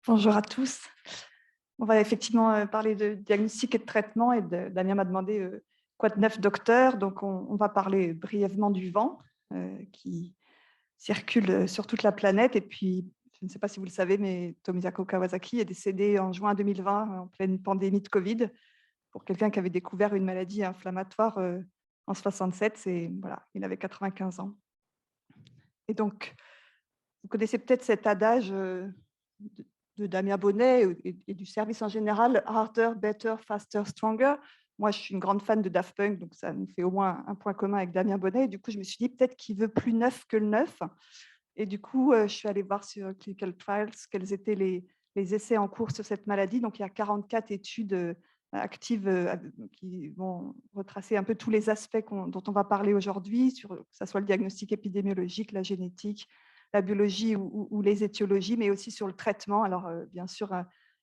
Bonjour à tous. On va effectivement parler de diagnostic et de traitement. Damien m'a demandé quoi de neuf, docteur. Donc, on va parler brièvement du vent qui circule sur toute la planète. Et puis, je ne sais pas si vous le savez, mais Tomisato Kawasaki est décédé en juin 2020 en pleine pandémie de Covid pour quelqu'un qui avait découvert une maladie inflammatoire en 67. Voilà, il avait 95 ans. Et donc, vous connaissez peut-être cet adage de Damien Bonnet et du service en général, harder, better, faster, stronger. Moi, je suis une grande fan de Daft Punk, donc ça nous fait au moins un point commun avec Damien Bonnet. Et du coup, je me suis dit peut-être qu'il veut plus neuf que le neuf. Et du coup, je suis allée voir sur Clinical Trials quels étaient les essais en cours sur cette maladie. Donc, il y a 44 études actives qui vont retracer un peu tous les aspects dont on va parler aujourd'hui, que ce soit le diagnostic épidémiologique, la génétique, la biologie ou les étiologies, mais aussi sur le traitement. Alors, bien sûr,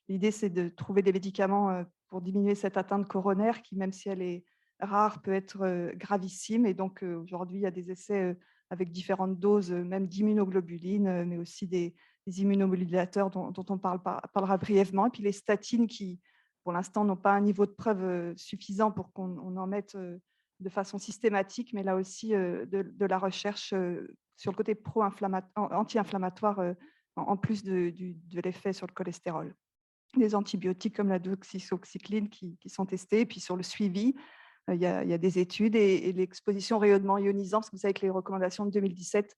l'idée, c'est de trouver des médicaments pour diminuer cette atteinte coronaire qui, même si elle est rare, peut être gravissime. Et donc, aujourd'hui, il y a des essais avec différentes doses, même d'immunoglobulines, mais aussi des immunomodulateurs dont on parlera brièvement. Et puis les statines qui, pour l'instant, n'ont pas un niveau de preuve suffisant pour qu'on en mette de façon systématique, mais là aussi de la recherche sur le côté anti-inflammatoire en plus de l'effet sur le cholestérol. Des antibiotiques comme la doxycycline qui sont testés, et puis sur le suivi, il y a des études et l'exposition au rayonnement ionisant, parce que vous savez que les recommandations de 2017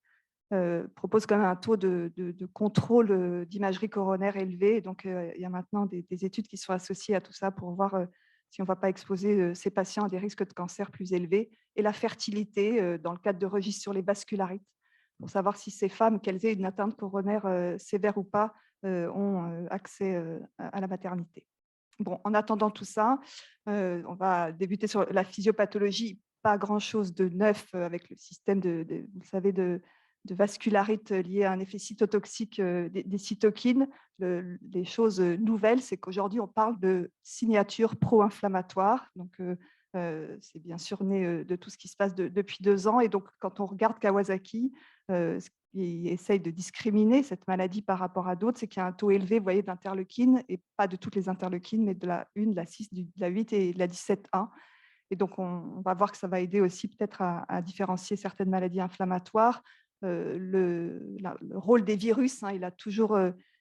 proposent quand même un taux de contrôle d'imagerie coronaire élevé. Et donc, il y a maintenant des études qui sont associées à tout ça pour voir si on ne va pas exposer ces patients à des risques de cancer plus élevés. Et la fertilité, dans le cadre de registres sur les vascularites, pour savoir si ces femmes, qu'elles aient une atteinte coronaire sévère ou pas, ont accès à la maternité. Bon, en attendant tout ça, on va débuter sur la physiopathologie. Pas grand-chose de neuf avec le système vous le savez, de vascularite lié à un effet cytotoxique des cytokines. Les choses nouvelles, c'est qu'aujourd'hui, on parle de signature pro-inflammatoire. Donc, c'est bien sûr né de tout ce qui se passe depuis 2 ans. Et donc, quand on regarde Kawasaki, ce qui essaye de discriminer cette maladie par rapport à d'autres, c'est qu'il y a un taux élevé, vous voyez, d'interleukines, et pas de toutes les interleukines, mais de la 1, de la 6, de la 8 et de la 17-1. Et donc, on va voir que ça va aider aussi peut-être à différencier certaines maladies inflammatoires. Le rôle des virus, il a toujours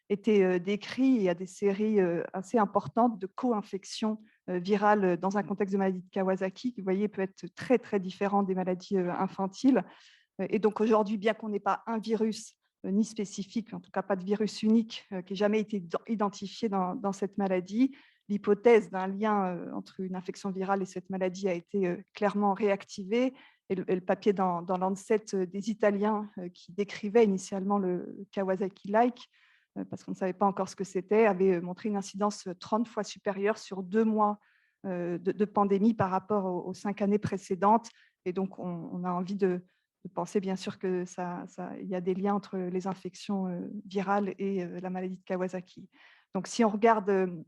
été décrit. Il y a des séries assez importantes de co-infections virales dans un contexte de maladie de Kawasaki, qui, vous voyez, peut être très, très différent des maladies infantiles. Et donc aujourd'hui, bien qu'on n'ait pas un virus ni spécifique, en tout cas pas de virus unique qui ait jamais été identifié dans cette maladie, l'hypothèse d'un lien entre une infection virale et cette maladie a été clairement réactivée. Et le papier dans Lancet des Italiens qui décrivait initialement le Kawasaki-like, parce qu'on ne savait pas encore ce que c'était, avait montré une incidence 30 fois supérieure sur 2 mois de pandémie par rapport aux 5 années précédentes. Et donc, on a envie de penser bien sûr que il y a des liens entre les infections virales et la maladie de Kawasaki. Donc, si on regarde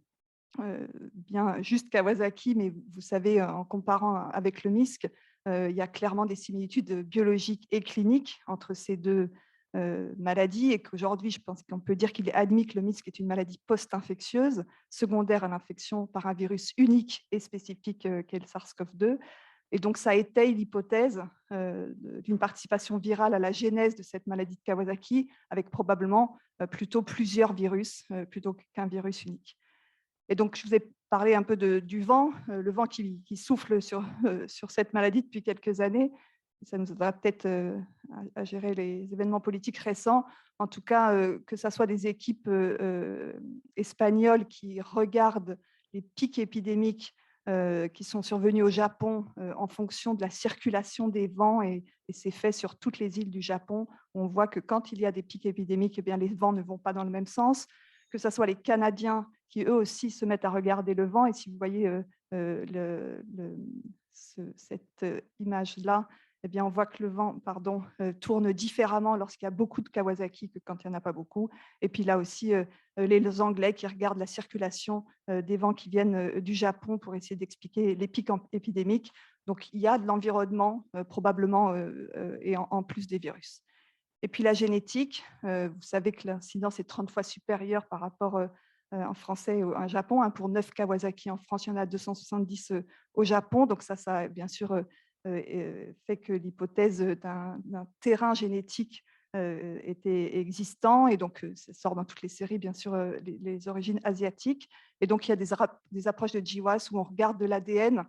bien juste Kawasaki, mais vous savez, en comparant avec le MISC, il y a clairement des similitudes biologiques et cliniques entre ces deux maladies, et qu'aujourd'hui, je pense qu'on peut dire qu'il est admis que le MISC est une maladie post-infectieuse, secondaire à l'infection par un virus unique et spécifique qu'est le SARS-CoV-2. Et donc, ça étaye l'hypothèse d'une participation virale à la genèse de cette maladie de Kawasaki, avec probablement plutôt plusieurs virus, plutôt qu'un virus unique. Et donc, je vous ai parlé un peu du vent, le vent qui souffle sur cette maladie depuis quelques années. Ça nous aidera peut-être à gérer les événements politiques récents. En tout cas, que ce soit des équipes espagnoles qui regardent les pics épidémiques qui sont survenus au Japon en fonction de la circulation des vents, et c'est fait sur toutes les îles du Japon. On voit que quand il y a des pics épidémiques, eh bien, les vents ne vont pas dans le même sens. Que ce soit les Canadiens qui eux aussi se mettent à regarder le vent. Et si vous voyez cette image-là, eh bien, on voit que le vent tourne différemment lorsqu'il y a beaucoup de Kawasaki que quand il n'y en a pas beaucoup. Et puis là aussi, les Anglais qui regardent la circulation des vents qui viennent du Japon pour essayer d'expliquer les pics épidémiques. Donc, il y a de l'environnement probablement et en plus des virus. Et puis la génétique, vous savez que l'incidence est 30 fois supérieure par rapport en français au Japon. Pour 9 Kawasaki en France, il y en a 270 au Japon. Donc ça bien sûr fait que l'hypothèse d'un terrain génétique était existant. Et donc, ça sort dans toutes les séries, bien sûr, les origines asiatiques. Et donc, il y a des approches de GWAS où on regarde de l'ADN.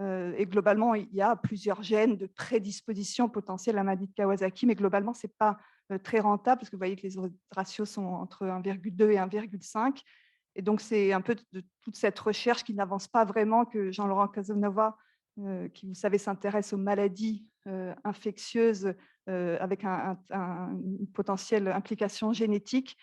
Et globalement, il y a plusieurs gènes de prédisposition potentielle à la maladie de Kawasaki, mais globalement, ce n'est pas très rentable parce que vous voyez que les ratios sont entre 1,2 et 1,5. Et donc, c'est un peu de toute cette recherche qui n'avance pas vraiment, que Jean-Laurent Casanova, qui, vous savez, s'intéresse aux maladies infectieuses avec une potentielle implication génétique,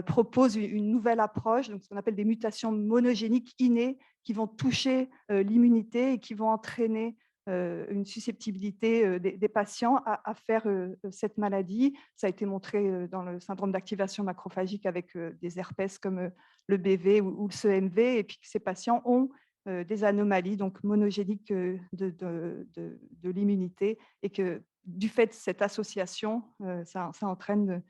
propose une nouvelle approche, donc ce qu'on appelle des mutations monogéniques innées qui vont toucher l'immunité et qui vont entraîner une susceptibilité des patients à faire cette maladie. Ça a été montré dans le syndrome d'activation macrophagique avec des herpès comme le BV ou le CMV, et puis que ces patients ont des anomalies donc monogéniques de l'immunité, et que du fait de cette association, ça entraîne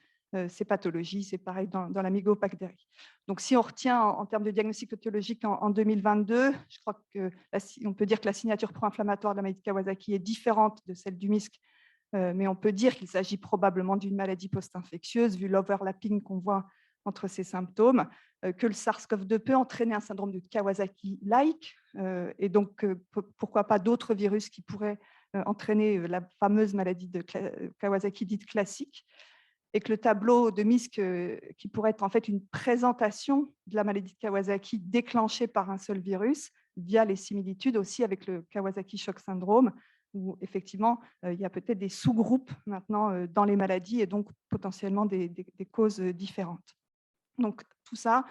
ces pathologies. C'est pareil dans la mygobactérie. Donc, si on retient en termes de diagnostic étiologique en 2022, je crois qu'on peut dire que la signature pro-inflammatoire de la maladie de Kawasaki est différente de celle du MISC, mais on peut dire qu'il s'agit probablement d'une maladie post-infectieuse, vu l'overlapping qu'on voit entre ces symptômes, que le SARS-CoV-2 peut entraîner un syndrome de Kawasaki-like, et donc pourquoi pas d'autres virus qui pourraient entraîner la fameuse maladie de Kawasaki dite classique, et que le tableau de MISC, qui pourrait être en fait une présentation de la maladie de Kawasaki déclenchée par un seul virus, via les similitudes aussi avec le Kawasaki Shock Syndrome, où effectivement, il y a peut-être des sous-groupes maintenant dans les maladies et donc potentiellement des causes différentes. Donc, tout ça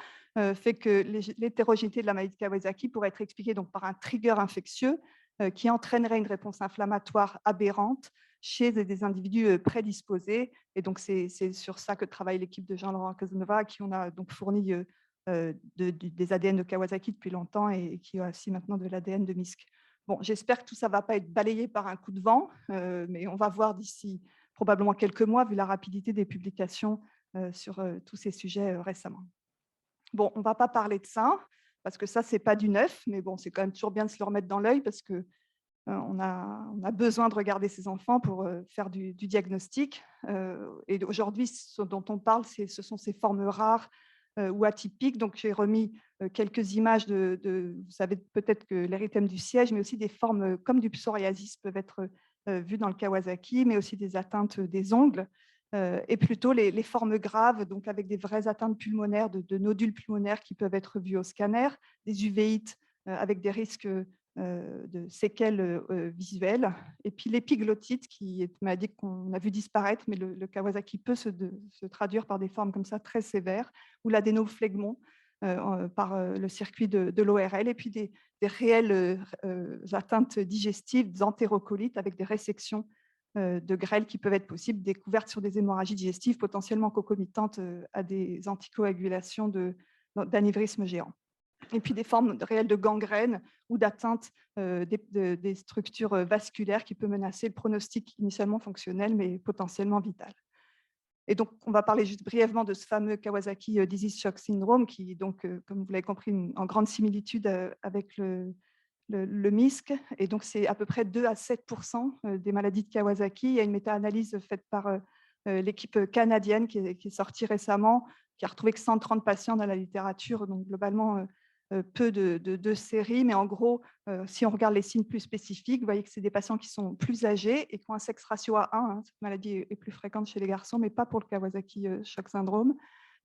fait que l'hétérogénéité de la maladie de Kawasaki pourrait être expliquée donc par un trigger infectieux qui entraînerait une réponse inflammatoire aberrante chez des individus prédisposés. Et donc, c'est sur ça que travaille l'équipe de Jean-Laurent Casanova, à qui on a donc fourni des ADN de Kawasaki depuis longtemps et qui a aussi maintenant de l'ADN de MISC. Bon, j'espère que tout ça ne va pas être balayé par un coup de vent, mais on va voir d'ici probablement quelques mois, vu la rapidité des publications sur tous ces sujets récemment. Bon, on ne va pas parler de ça, parce que ça, ce n'est pas du neuf, mais bon, c'est quand même toujours bien de se le remettre dans l'œil, parce que on a besoin de regarder ces enfants pour faire du diagnostic. Et aujourd'hui, ce dont on parle, ce sont ces formes rares ou atypiques. Donc, j'ai remis quelques images vous savez peut-être que l'érythème du siège, mais aussi des formes comme du psoriasis peuvent être vues dans le Kawasaki, mais aussi des atteintes des ongles. Et plutôt les formes graves, donc avec des vraies atteintes pulmonaires, de nodules pulmonaires qui peuvent être vus au scanner, des uvéites avec des risques de séquelles visuelles, et puis l'épiglottite, qui est une maladie qu'on a vu disparaître, mais le Kawasaki peut se traduire par des formes comme ça très sévères, ou l'adénoflegmon par le circuit de l'ORL, et puis des réelles atteintes digestives, des entérocolites avec des résections de grêle qui peuvent être possibles, découvertes sur des hémorragies digestives potentiellement concomitantes à des anticoagulations d'anévrisme géant. Et puis des formes réelles de gangrène ou d'atteinte des structures vasculaires qui peut menacer le pronostic initialement fonctionnel, mais potentiellement vital. Et donc, on va parler juste brièvement de ce fameux Kawasaki Disease Shock Syndrome, qui, donc, comme vous l'avez compris, en grande similitude avec le MISC. Et donc, c'est à peu près 2 à 7% des maladies de Kawasaki. Il y a une méta-analyse faite par l'équipe canadienne qui est sortie récemment, qui a retrouvé que 130 patients dans la littérature, donc globalement peu de séries, mais en gros, si on regarde les signes plus spécifiques, vous voyez que c'est des patients qui sont plus âgés et qui ont un sexe ratio à 1. Cette maladie est plus fréquente chez les garçons, mais pas pour le Kawasaki Shock Syndrome.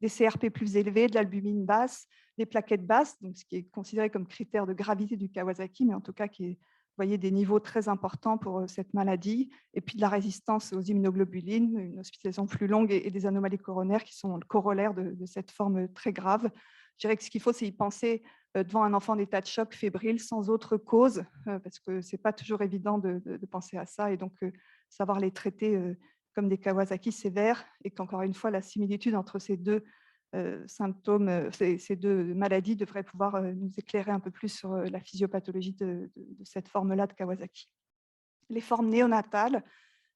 Des CRP plus élevés, de l'albumine basse, des plaquettes basses, donc ce qui est considéré comme critère de gravité du Kawasaki, mais en tout cas qui est, vous voyez, des niveaux très importants pour cette maladie, et puis de la résistance aux immunoglobulines, une hospitalisation plus longue et des anomalies coronaires qui sont le corollaire de cette forme très grave. Je dirais que ce qu'il faut, c'est y penser devant un enfant en état de choc fébrile sans autre cause, parce que ce n'est pas toujours évident de penser à ça, et donc savoir les traiter comme des Kawasaki sévères, et qu'encore une fois, la similitude entre ces deux symptômes, ces deux maladies devrait pouvoir nous éclairer un peu plus sur la physiopathologie de cette forme-là de Kawasaki. Les formes néonatales,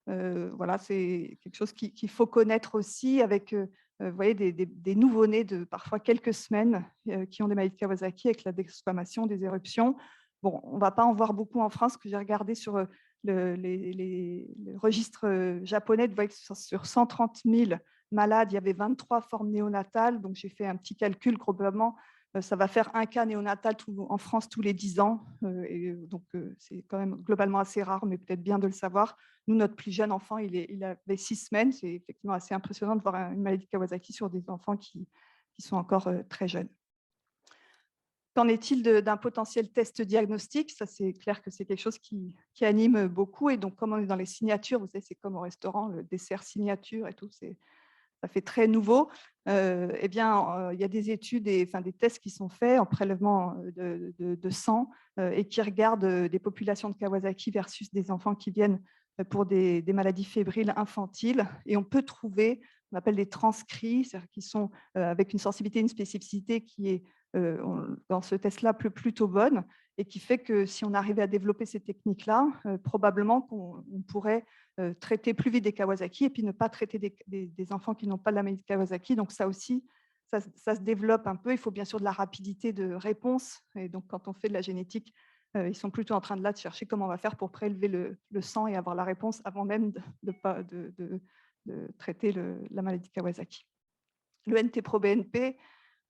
Voilà, c'est quelque chose qu'il faut connaître aussi avec, vous voyez, des nouveau-nés de parfois quelques semaines qui ont des maladies de Kawasaki avec la desquamation, des éruptions. Bon, on ne va pas en voir beaucoup en France, que j'ai regardé sur le registre japonais, vous voyez que sur 130 000 malades, il y avait 23 formes néonatales. Donc, j'ai fait un petit calcul, probablement, ça va faire un cas néonatal en France tous les 10 ans. Donc, c'est quand même globalement assez rare, mais peut-être bien de le savoir. Nous, notre plus jeune enfant, il avait 6 semaines. C'est effectivement assez impressionnant de voir une maladie de Kawasaki sur des enfants qui sont encore très jeunes. Qu'en est-il d'un potentiel test diagnostic? Ça, c'est clair que c'est quelque chose qui anime beaucoup. Et donc, comme on est dans les signatures, vous savez, c'est comme au restaurant, le dessert signature et tout, ça fait très nouveau. Eh bien, il y a des études et des tests qui sont faits en prélèvement de sang et qui regardent des populations de Kawasaki versus des enfants qui viennent pour des maladies fébriles infantiles. Et on peut trouver, on appelle des transcrits, c'est-à-dire qui sont avec une sensibilité, une spécificité qui est dans ce test-là plutôt bonne et qui fait que si on arrivait à développer ces techniques-là, probablement qu'on pourrait traiter plus vite des Kawasaki et puis ne pas traiter des enfants qui n'ont pas la maladie de Kawasaki. Donc ça aussi, ça se développe un peu. Il faut bien sûr de la rapidité de réponse. Et donc quand on fait de la génétique, ils sont plutôt en train de chercher comment on va faire pour prélever le sang et avoir la réponse avant même de traiter la maladie de Kawasaki. Le NT-proBNP,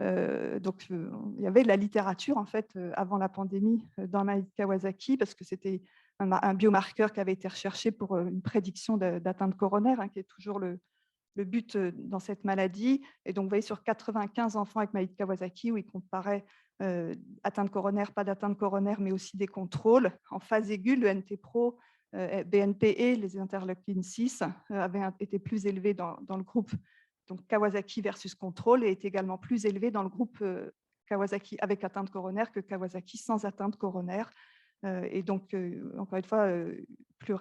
il y avait de la littérature en fait avant la pandémie dans la maladie de Kawasaki parce que c'était un biomarqueur qui avait été recherché pour une prédiction d'atteinte coronaire, qui est toujours le but dans cette maladie. Et donc, vous voyez, sur 95 enfants avec maladie de Kawasaki, où il comparait atteinte coronaire, pas d'atteinte coronaire, mais aussi des contrôles. En phase aiguë, le NT-pro, BNP et les interleukines 6 avaient été plus élevés dans le groupe donc Kawasaki versus contrôle et est également plus élevé dans le groupe Kawasaki avec atteinte coronaire que Kawasaki sans atteinte coronaire. Et donc, encore une fois, plus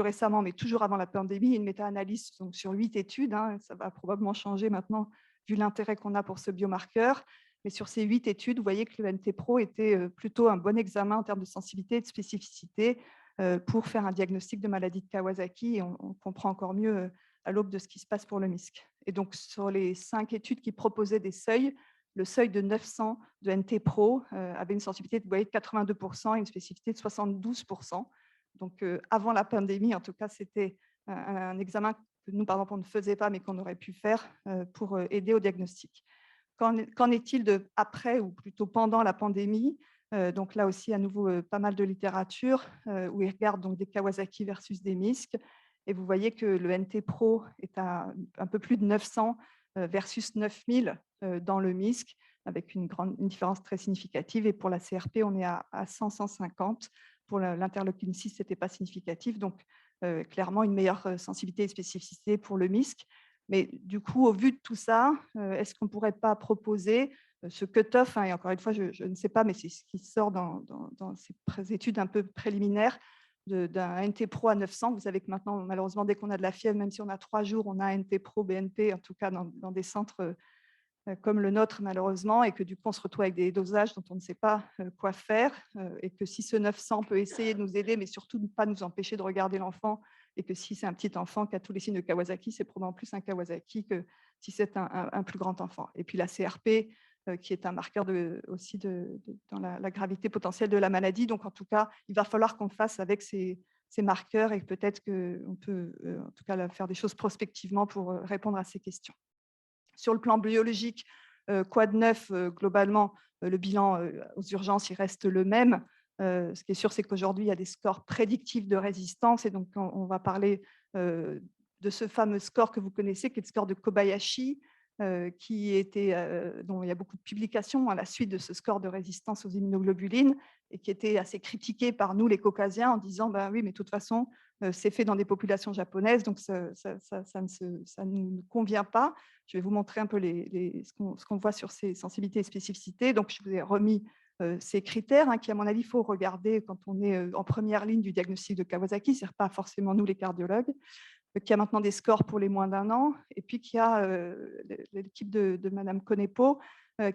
récemment, mais toujours avant la pandémie, une méta-analyse sur 8 études. Ça va probablement changer maintenant, vu l'intérêt qu'on a pour ce biomarqueur. Mais sur ces 8 études, vous voyez que le NT-pro était plutôt un bon examen en termes de sensibilité et de spécificité pour faire un diagnostic de maladie de Kawasaki. Et on comprend encore mieux à l'aube de ce qui se passe pour le MISC. Et donc, sur les 5 études qui proposaient des seuils, le seuil de 900 de NT-pro avait une sensibilité de 82% et une spécificité de 72%. Donc, avant la pandémie, en tout cas, c'était un examen que nous, par exemple, on ne faisait pas, mais qu'on aurait pu faire pour aider au diagnostic. Qu'en est-il de après ou plutôt pendant la pandémie? Donc là aussi, à nouveau, pas mal de littérature où ils regardent donc des Kawasaki versus des MISC. Et vous voyez que le NT-pro est à un peu plus de 900 versus 9000 dans le MISC, avec une différence très significative. Et pour la CRP, on est à 100-150. Pour l'interleukine 6, ce n'était pas significatif. Donc, clairement, une meilleure sensibilité et spécificité pour le MISC. Mais du coup, au vu de tout ça, est-ce qu'on ne pourrait pas proposer ce cut-off, et encore une fois, je ne sais pas, mais c'est ce qui sort dans ces études un peu préliminaires, d'un NT-pro à 900. Vous savez que maintenant, malheureusement, dès qu'on a de la fièvre, même si on a 3 jours, on a un NT-pro, BNP, en tout cas dans des centres comme le nôtre, malheureusement, et que du coup, on se retrouve avec des dosages dont on ne sait pas quoi faire, et que si ce 900 peut essayer de nous aider, mais surtout ne pas nous empêcher de regarder l'enfant, et que si c'est un petit enfant qui a tous les signes de Kawasaki, c'est probablement plus un Kawasaki que si c'est un plus grand enfant. Et puis la CRP, qui est un marqueur aussi dans la gravité potentielle de la maladie. Donc, en tout cas, il va falloir qu'on fasse avec ces marqueurs et peut-être qu'on peut, en tout cas, faire des choses prospectivement pour répondre à ces questions. Sur le plan biologique, quoi de neuf? Globalement, le bilan aux urgences, il reste le même. Ce qui est sûr, c'est qu'aujourd'hui, il y a des scores prédictifs de résistance. Et donc, on va parler de ce fameux score que vous connaissez, qui est le score de Kobayashi, dont il y a beaucoup de publications à la suite de ce score de résistance aux immunoglobulines et qui était assez critiqué par nous, les Caucasiens, en disant ben oui, mais de toute façon, c'est fait dans des populations japonaises, donc ça ne nous convient pas. Je vais vous montrer un peu ce qu'on voit sur ces sensibilités et spécificités. Donc, je vous ai remis ces critères qui, à mon avis, il faut regarder quand on est en première ligne du diagnostic de Kawasaki, ce n'est pas forcément nous, les cardiologues, qui a maintenant des scores pour les moins d'1 an, et puis qui a l'équipe de Madame Conepo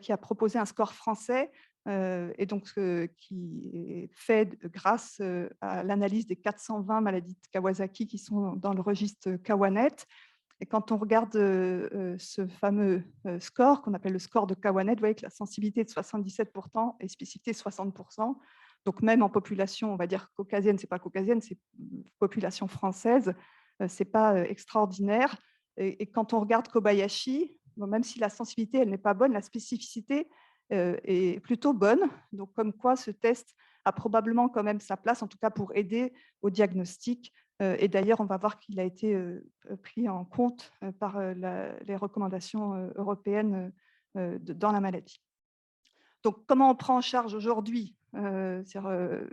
qui a proposé un score français et donc qui est fait grâce à l'analyse des 420 maladies de Kawasaki qui sont dans le registre Kawanet. Et quand on regarde ce fameux score, qu'on appelle le score de Kawanet, vous voyez que la sensibilité est de 77% et spécificité 60%. Donc même en population, on va dire caucasienne, c'est pas caucasienne, c'est population française, c'est pas extraordinaire. Et quand on regarde Kobayashi, bon, même si la sensibilité elle n'est pas bonne, la spécificité est plutôt bonne. Donc comme quoi ce test a probablement quand même sa place, en tout cas pour aider au diagnostic. Et d'ailleurs, on va voir qu'il a été pris en compte par les recommandations européennes dans la maladie. Donc, comment on prend en charge aujourd'hui une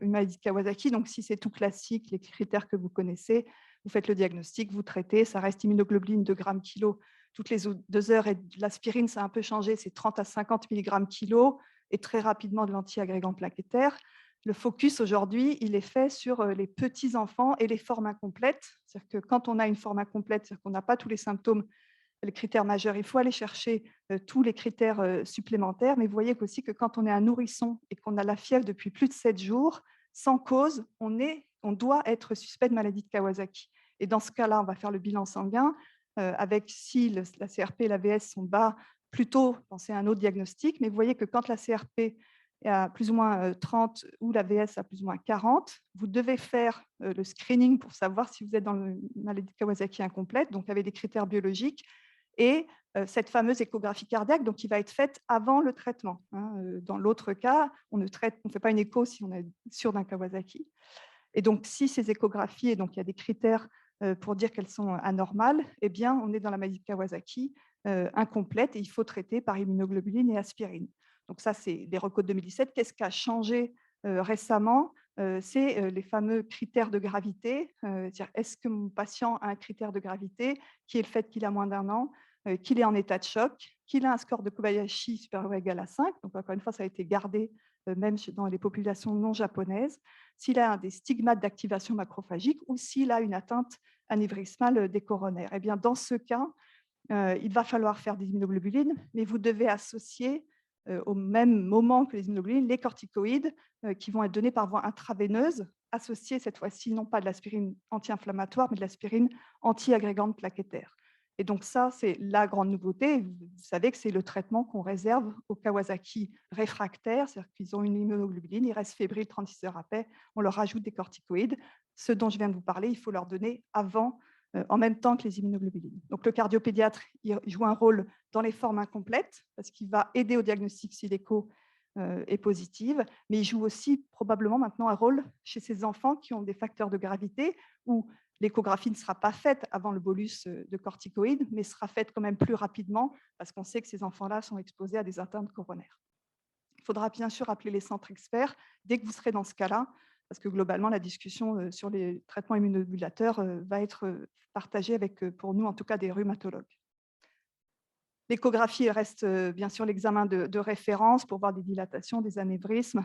maladie de Kawasaki? Donc, si c'est tout classique, les critères que vous connaissez, vous faites le diagnostic, vous traitez, ça reste immunoglobuline 2 grammes kilo toutes les 2 heures, et l'aspirine, ça a un peu changé, c'est 30 à 50 mg kilo, et très rapidement de l'antiagrégant plaquettaire. Le focus aujourd'hui, il est fait sur les petits-enfants et les formes incomplètes. C'est-à-dire que quand on a une forme incomplète, c'est-à-dire qu'on n'a pas tous les symptômes, les critères majeurs, il faut aller chercher tous les critères supplémentaires. Mais vous voyez aussi que quand on est un nourrisson et qu'on a la fièvre depuis plus de 7 jours, sans cause, on doit être suspect de maladie de Kawasaki. Et dans ce cas-là, on va faire le bilan sanguin avec, si la CRP et la VS sont bas, plutôt penser à un autre diagnostic. Mais vous voyez que quand la CRP est à plus ou moins 30 ou la VS à plus ou moins 40, vous devez faire le screening pour savoir si vous êtes dans la maladie de Kawasaki incomplète, donc avec des critères biologiques, et cette fameuse échographie cardiaque, donc, qui va être faite avant le traitement. Dans l'autre cas, on ne fait pas une écho si on est sûr d'un Kawasaki. Et donc, si ces échographies, et donc il y a des critères pour dire qu'elles sont anormales, eh bien, on est dans la maladie de Kawasaki incomplète et il faut traiter par immunoglobuline et aspirine. Donc ça, c'est les recos de 2017. Qu'est-ce qui a changé récemment? C'est les fameux critères de gravité. Est-ce que mon patient a un critère de gravité qui est le fait qu'il a moins d'1 an, qu'il est en état de choc, qu'il a un score de Kobayashi supérieur ou égal à 5. Donc, encore une fois, ça a été gardé même dans les populations non japonaises. S'il a des stigmates d'activation macrophagique ou s'il a une atteinte anévrismale des coronaires. Eh bien, dans ce cas, il va falloir faire des immunoglobulines, mais vous devez associer au même moment que les immunoglobulines les corticoïdes qui vont être donnés par voie intraveineuse, associés cette fois-ci non pas de l'aspirine anti-inflammatoire, mais de l'aspirine anti-agrégante plaquettaire. Et donc ça, c'est la grande nouveauté. Vous savez que c'est le traitement qu'on réserve aux Kawasaki réfractaires, c'est-à-dire qu'ils ont une immunoglobuline, ils restent fébriles 36 heures après, on leur ajoute des corticoïdes. Ce dont je viens de vous parler, il faut leur donner avant, en même temps que les immunoglobulines. Donc le cardiopédiatre, il joue un rôle dans les formes incomplètes, parce qu'il va aider au diagnostic si l'écho est positive, mais il joue aussi probablement maintenant un rôle chez ces enfants qui ont des facteurs de gravité où l'échographie ne sera pas faite avant le bolus de corticoïdes, mais sera faite quand même plus rapidement parce qu'on sait que ces enfants-là sont exposés à des atteintes coronaires. Il faudra bien sûr appeler les centres experts dès que vous serez dans ce cas-là, parce que globalement, la discussion sur les traitements immunomodulateurs va être partagée avec, pour nous en tout cas, des rhumatologues. L'échographie reste bien sûr l'examen de référence pour voir des dilatations, des anévrismes.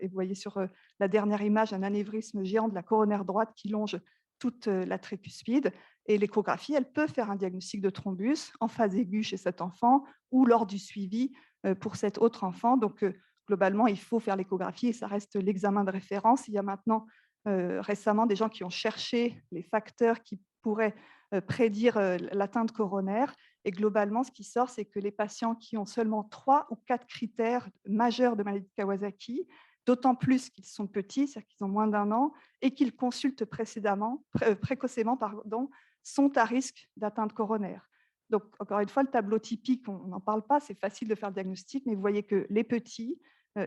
Et vous voyez sur la dernière image un anévrisme géant de la coronaire droite qui longe toute la tricuspide. Et l'échographie, elle peut faire un diagnostic de thrombus en phase aiguë chez cet enfant ou lors du suivi pour cet autre enfant. Donc, globalement, il faut faire l'échographie et ça reste l'examen de référence. Il y a maintenant récemment des gens qui ont cherché les facteurs qui pourraient prédire l'atteinte coronaire. Et globalement, ce qui sort, c'est que les patients qui ont seulement 3 ou 4 critères majeurs de maladie de Kawasaki, d'autant plus qu'ils sont petits, c'est-à-dire qu'ils ont moins d'1 an, et qu'ils consultent précocement, sont à risque d'atteinte coronaire. Donc, encore une fois, le tableau typique, on n'en parle pas, c'est facile de faire le diagnostic, mais vous voyez que les petits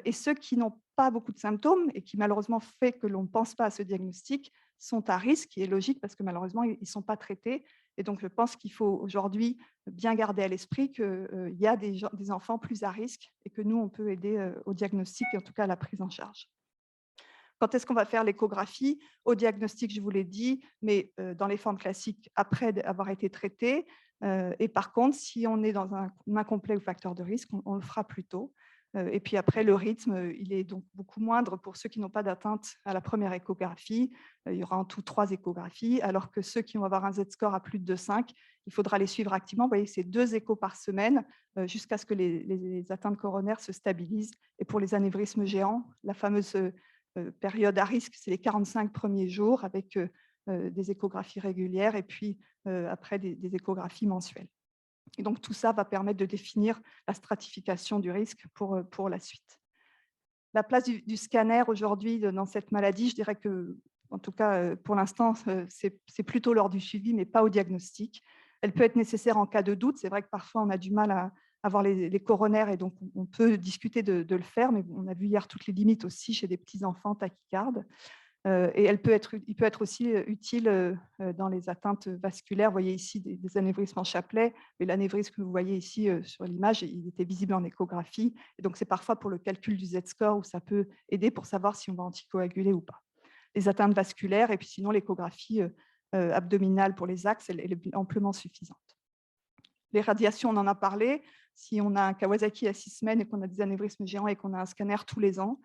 et ceux qui n'ont pas beaucoup de symptômes et qui malheureusement fait que l'on ne pense pas à ce diagnostic sont à risque, qui est logique parce que malheureusement, ils ne sont pas traités. Et donc, je pense qu'il faut aujourd'hui bien garder à l'esprit qu'il y a des enfants plus à risque et que nous, on peut aider au diagnostic et en tout cas à la prise en charge. Quand est-ce qu'on va faire l'échographie? Au diagnostic, je vous l'ai dit, mais dans les formes classiques, après avoir été traité. Et par contre, si on est dans un incomplet ou facteur de risque, on le fera plus tôt. Et puis après, le rythme, il est donc beaucoup moindre pour ceux qui n'ont pas d'atteinte à la première échographie. Il y aura en tout 3 échographies, alors que ceux qui vont avoir un Z-score à plus de 5, il faudra les suivre activement. Vous voyez, c'est 2 échos par semaine jusqu'à ce que les atteintes coronaires se stabilisent. Et pour les anévrismes géants, la fameuse période à risque, c'est les 45 premiers jours avec des échographies régulières et puis après des échographies mensuelles. Et donc, tout ça va permettre de définir la stratification du risque pour la suite. La place du scanner aujourd'hui dans cette maladie, je dirais que, en tout cas, pour l'instant, c'est plutôt lors du suivi, mais pas au diagnostic. Elle peut être nécessaire en cas de doute. C'est vrai que parfois, on a du mal à avoir les coronaires et donc on peut discuter de le faire, mais on a vu hier toutes les limites aussi chez des petits-enfants tachycardes. Et il peut être aussi utile dans les atteintes vasculaires. Vous voyez ici des anévrismes en chapelet, mais l'anévrisme que vous voyez ici sur l'image, il était visible en échographie. Et donc, c'est parfois pour le calcul du Z-score où ça peut aider pour savoir si on va anticoaguler ou pas. Les atteintes vasculaires, et puis sinon, l'échographie abdominale pour les axes, elle est amplement suffisante. Les radiations, on en a parlé. Si on a un Kawasaki à 6 semaines et qu'on a des anévrismes géants et qu'on a un scanner tous les ans,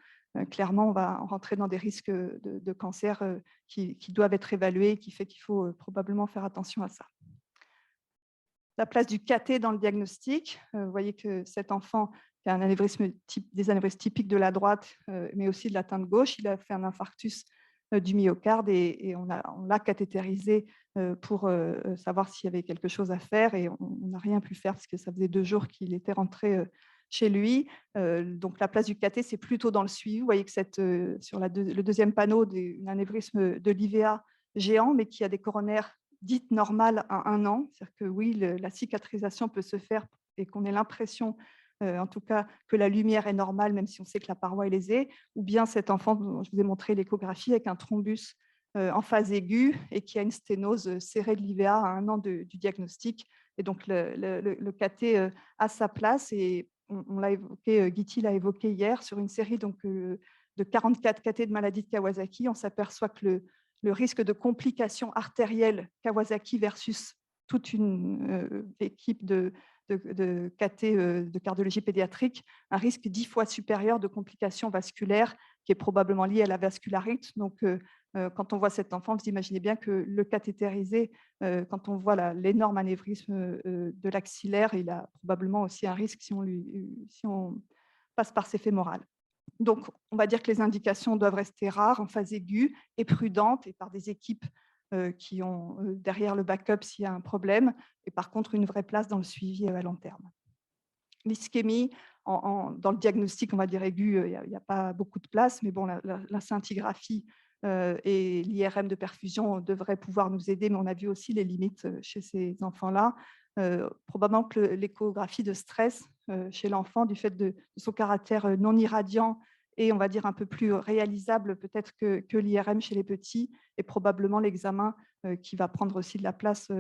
clairement, on va rentrer dans des risques de cancer qui doivent être évalués, qui fait qu'il faut probablement faire attention à ça. La place du cathé dans le diagnostic. Vous voyez que cet enfant qui a des anévrismes typiques de la droite, mais aussi de l'atteinte gauche, il a fait un infarctus du myocarde et on l'a cathétérisé pour savoir s'il y avait quelque chose à faire et on n'a rien pu faire parce que ça faisait 2 jours qu'il était rentré chez lui. Donc la place du cathé, c'est plutôt dans le suivi. Vous voyez que sur le deuxième panneau, un anévrisme de l'IVA géant, mais qui a des coronaires dites normales à 1 an. C'est-à-dire que oui, la cicatrisation peut se faire et qu'on ait l'impression en tout cas que la lumière est normale, même si on sait que la paroi est lésée, ou bien cet enfant, je vous ai montré l'échographie, avec un thrombus en phase aiguë et qui a une sténose serrée de l'IVA à 1 an du diagnostic. Et donc, le cathé a sa place et on l'a évoqué, Guity l'a évoqué hier, sur une série donc, de 44 cathés de maladie de Kawasaki, on s'aperçoit que le risque de complications artérielles Kawasaki versus toute une équipe de cathé de cardiologie pédiatrique, un risque 10 fois supérieur de complications vasculaires qui est probablement lié à la vascularite. Donc, quand on voit cet enfant, vous imaginez bien que le cathétérisé, quand on voit l'énorme anévrisme de l'axillaire, il a probablement aussi un risque si on passe par ses fémorales. Donc, on va dire que les indications doivent rester rares, en phase aiguë et prudentes, et par des équipes qui ont derrière le backup s'il y a un problème, et par contre une vraie place dans le suivi à long terme. L'ischémie, dans le diagnostic, on va dire aigu, il n'y a pas beaucoup de place, mais bon, la scintigraphie et l'IRM de perfusion devraient pouvoir nous aider, mais on a vu aussi les limites chez ces enfants-là. Probablement que l'échographie de stress chez l'enfant, du fait de son caractère non irradiant et on va dire un peu plus réalisable peut-être que l'IRM chez les petits, et probablement l'examen qui va prendre aussi de la place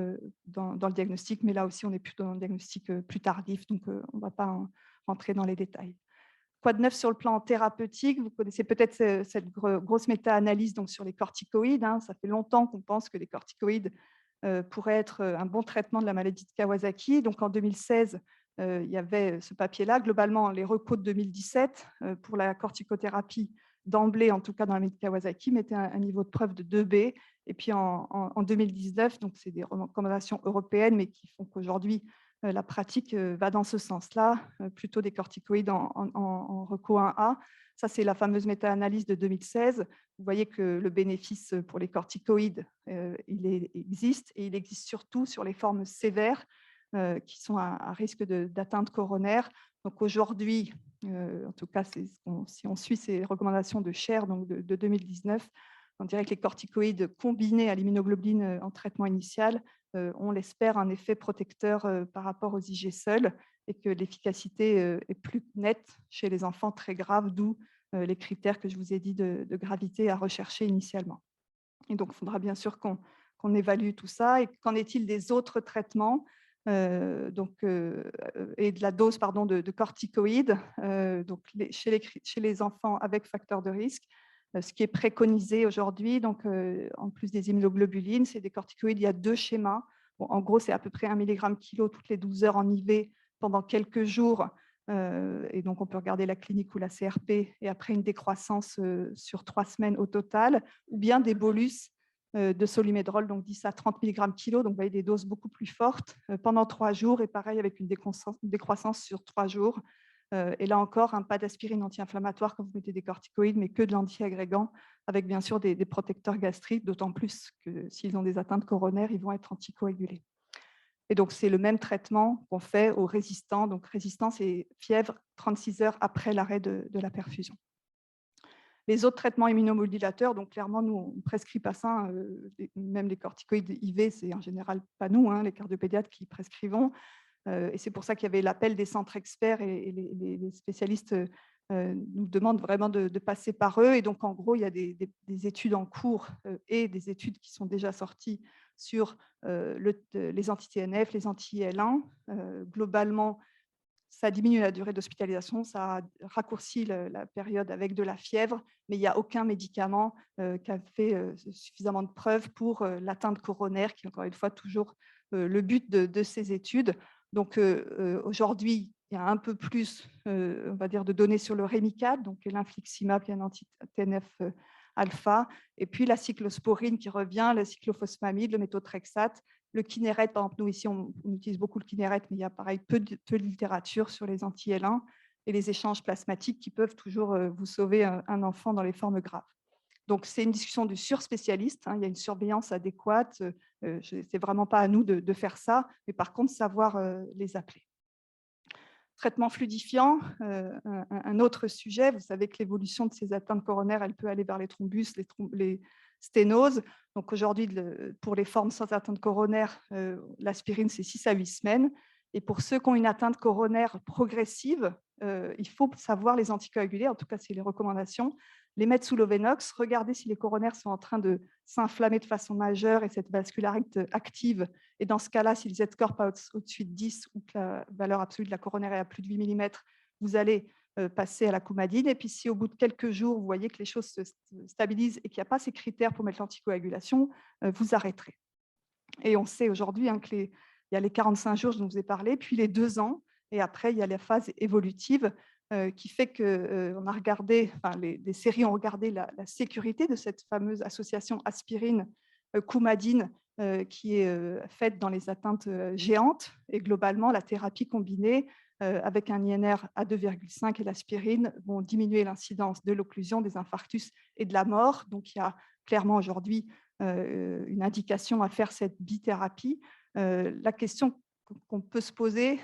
dans le diagnostic, mais là aussi on est plutôt dans le diagnostic plus tardif, donc on ne va pas rentrer dans les détails. Quoi de neuf sur le plan thérapeutique? Vous connaissez peut-être cette grosse méta-analyse donc sur les corticoïdes, hein. Ça fait longtemps qu'on pense que les corticoïdes pourraient être un bon traitement de la maladie de Kawasaki. Donc en 2016, il y avait ce papier-là. Globalement, les recos de 2017 pour la corticothérapie d'emblée, en tout cas dans la maladie de Kawasaki, mettaient un niveau de preuve de 2B. Et puis en 2019, donc c'est des recommandations européennes, mais qui font qu'aujourd'hui, la pratique va dans ce sens-là, plutôt des corticoïdes en reco 1A. Ça, c'est la fameuse méta-analyse de 2016. Vous voyez que le bénéfice pour les corticoïdes, il existe, et il existe surtout sur les formes sévères qui sont à risque d'atteinte coronaire. Donc aujourd'hui, en tout cas, si on suit ces recommandations de Cher donc de 2019, on dirait que les corticoïdes combinés à l'immunoglobuline en traitement initial on l'espère, un effet protecteur par rapport aux IG seuls et que l'efficacité est plus nette chez les enfants très graves, d'où les critères que je vous ai dit de gravité à rechercher initialement. Et donc, il faudra bien sûr qu'on évalue tout ça. Et qu'en est-il des autres traitements et de la dose de corticoïdes chez les enfants avec facteur de risque? Ce qui est préconisé aujourd'hui, donc en plus des immunoglobulines, c'est des corticoïdes. Il y a 2 schémas. Bon, en gros, c'est à peu près 1 mg/kg toutes les 12 heures en IV pendant quelques jours Et donc, on peut regarder la clinique ou la CRP et après une décroissance sur 3 semaines au total, ou bien des bolus de Solimédrol, donc 10 à 30 mg kilo, donc vous voyez des doses beaucoup plus fortes pendant 3 jours, et pareil avec une décroissance sur 3 jours. Et là encore, pas d'aspirine anti-inflammatoire quand vous mettez des corticoïdes, mais que de l'antiagrégant, avec bien sûr des protecteurs gastriques, d'autant plus que s'ils ont des atteintes coronaires, ils vont être anticoagulés. Et donc, c'est le même traitement qu'on fait aux résistants. Donc, résistant, c'est fièvre 36 heures après l'arrêt de la perfusion. Les autres traitements immunomodulateurs, donc clairement, nous, on ne prescrit pas ça. Même les corticoïdes IV, c'est en général pas nous, les cardiopédiatres qui prescrivons. Et c'est pour ça qu'il y avait l'appel des centres experts et les spécialistes nous demandent vraiment de passer par eux. Et donc, en gros, il y a des études en cours et des études qui sont déjà sorties sur les anti-TNF, les anti-IL1. Globalement, ça diminue la durée d'hospitalisation, ça raccourcit la période avec de la fièvre, mais il n'y a aucun médicament qui a fait suffisamment de preuves pour l'atteinte coronaire, qui est encore une fois toujours le but de ces études. Donc aujourd'hui, il y a un peu plus, on va dire, de données sur le Rémicade, donc l'infliximab, qui est un anti-TNF alpha, et puis la cyclosporine qui revient, le cyclophosphamide, le méthotrexate, le Kineret. Par exemple, nous ici, on utilise beaucoup le Kineret, mais il y a pareil peu de littérature sur les anti-L1 et les échanges plasmatiques qui peuvent toujours vous sauver un enfant dans les formes graves. Donc, c'est une discussion du surspécialiste. Il y a une surveillance adéquate. Ce n'est vraiment pas à nous de faire ça, mais par contre, savoir les appeler. Traitement fluidifiant, un autre sujet. Vous savez que l'évolution de ces atteintes coronaires, elle peut aller vers les thrombus, les sténoses. Donc aujourd'hui, pour les formes sans atteinte coronaire, l'aspirine, c'est 6 à 8 semaines. Et pour ceux qui ont une atteinte coronaire progressive, il faut savoir les anticoaguler. En tout cas, c'est les recommandations. Les mettre sous l'Ovenox, regarder si les coronaires sont en train de s'inflammer de façon majeure et cette vascularite active. Et dans ce cas-là, si le Z-corp est au-dessus de 10 ou que la valeur absolue de la coronaire est à plus de 8 mm, vous allez passer à la coumadine. Et puis, si au bout de quelques jours, vous voyez que les choses se stabilisent et qu'il n'y a pas ces critères pour mettre l'anticoagulation, vous arrêterez. Et on sait aujourd'hui qu'il y a les 45 jours, je vous ai parlé, puis les 2 ans, et après, il y a la phase évolutive qui fait qu'on a regardé, des séries ont regardé la sécurité de cette fameuse association aspirine-coumadine qui est faite dans les atteintes géantes. Et globalement, la thérapie combinée avec un INR à 2,5 et l'aspirine vont diminuer l'incidence de l'occlusion, des infarctus et de la mort. Donc, il y a clairement aujourd'hui une indication à faire cette bithérapie. La question qu'on peut se poser,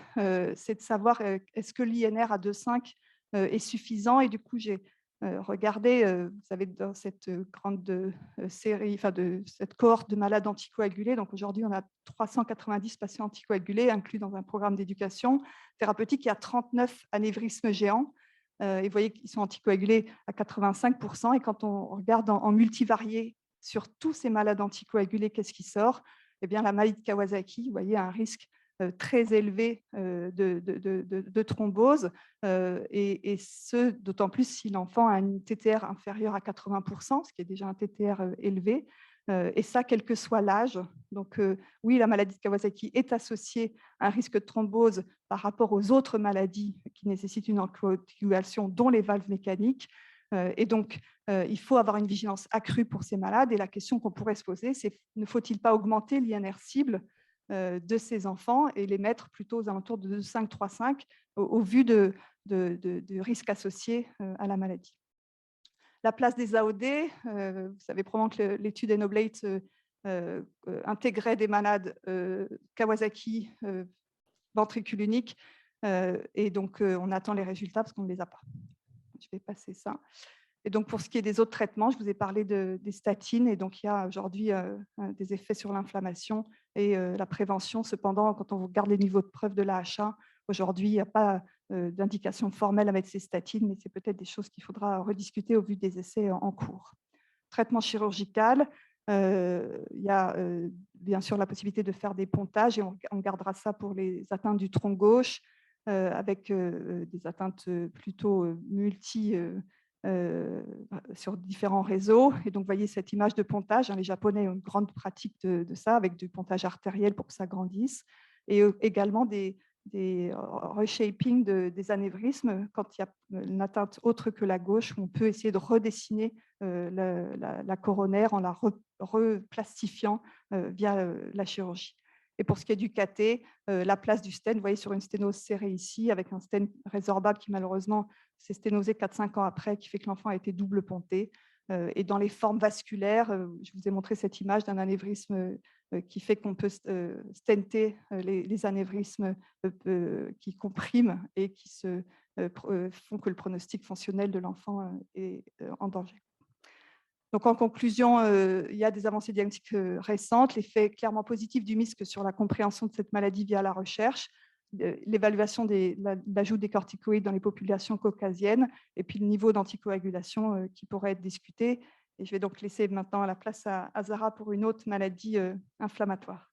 c'est de savoir est-ce que l'INR à 2,5 est suffisant. Et du coup, j'ai regardé, vous savez, dans cette grande série, de cette cohorte de malades anticoagulés. Donc aujourd'hui, on a 390 patients anticoagulés inclus dans un programme d'éducation thérapeutique. Il y a 39 anévrismes géants. Et vous voyez qu'ils sont anticoagulés à 85%. Et quand on regarde en multivarié sur tous ces malades anticoagulés, qu'est-ce qui sort? Eh bien, la maladie de Kawasaki, vous voyez, un risque très élevé de thrombose, et ce, d'autant plus si l'enfant a une TTR inférieure à 80%, ce qui est déjà un TTR élevé, et ça, quel que soit l'âge. Donc, oui, la maladie de Kawasaki est associée à un risque de thrombose par rapport aux autres maladies qui nécessitent une anticoagulation, dont les valves mécaniques. Et donc, il faut avoir une vigilance accrue pour ces malades. Et la question qu'on pourrait se poser, c'est ne faut-il pas augmenter l'INR cible de ces enfants et les mettre plutôt aux alentours de 2,5, 3,5 au vu de risques associés à la maladie. La place des AOD, vous savez probablement que l'étude Enoblate intégrait des malades Kawasaki ventricule unique, et donc on attend les résultats parce qu'on ne les a pas. Je vais passer ça. Et donc, pour ce qui est des autres traitements, je vous ai parlé des statines. Et donc, il y a aujourd'hui des effets sur l'inflammation et la prévention. Cependant, quand on regarde les niveaux de preuve de l'AHA, aujourd'hui, il n'y a pas d'indication formelle à mettre ces statines, mais c'est peut-être des choses qu'il faudra rediscuter au vu des essais en cours. Traitement chirurgical, il y a bien sûr la possibilité de faire des pontages, et on gardera ça pour les atteintes du tronc gauche, avec des atteintes plutôt sur différents réseaux. Et donc, vous voyez cette image de pontage. Les Japonais ont une grande pratique de ça, avec du pontage artériel pour que ça grandisse. Et également des des reshaping des anévrismes quand il y a une atteinte autre que la gauche, où on peut essayer de redessiner la coronaire en la replastifiant via la chirurgie. Et pour ce qui est du cathé, la place du stent, vous voyez sur une sténose serrée ici, avec un stent résorbable qui malheureusement s'est sténosé 4-5 ans après, qui fait que l'enfant a été double ponté. Et dans les formes vasculaires, je vous ai montré cette image d'un anévrisme qui fait qu'on peut stenter les anévrismes qui compriment et qui font que le pronostic fonctionnel de l'enfant est en danger. Donc, en conclusion, il y a des avancées diagnostiques récentes, l'effet clairement positif du MISC sur la compréhension de cette maladie via la recherche, l'évaluation de l'ajout des corticoïdes dans les populations caucasiennes, et puis le niveau d'anticoagulation qui pourrait être discuté. Et je vais donc laisser maintenant la place à Zara pour une autre maladie inflammatoire.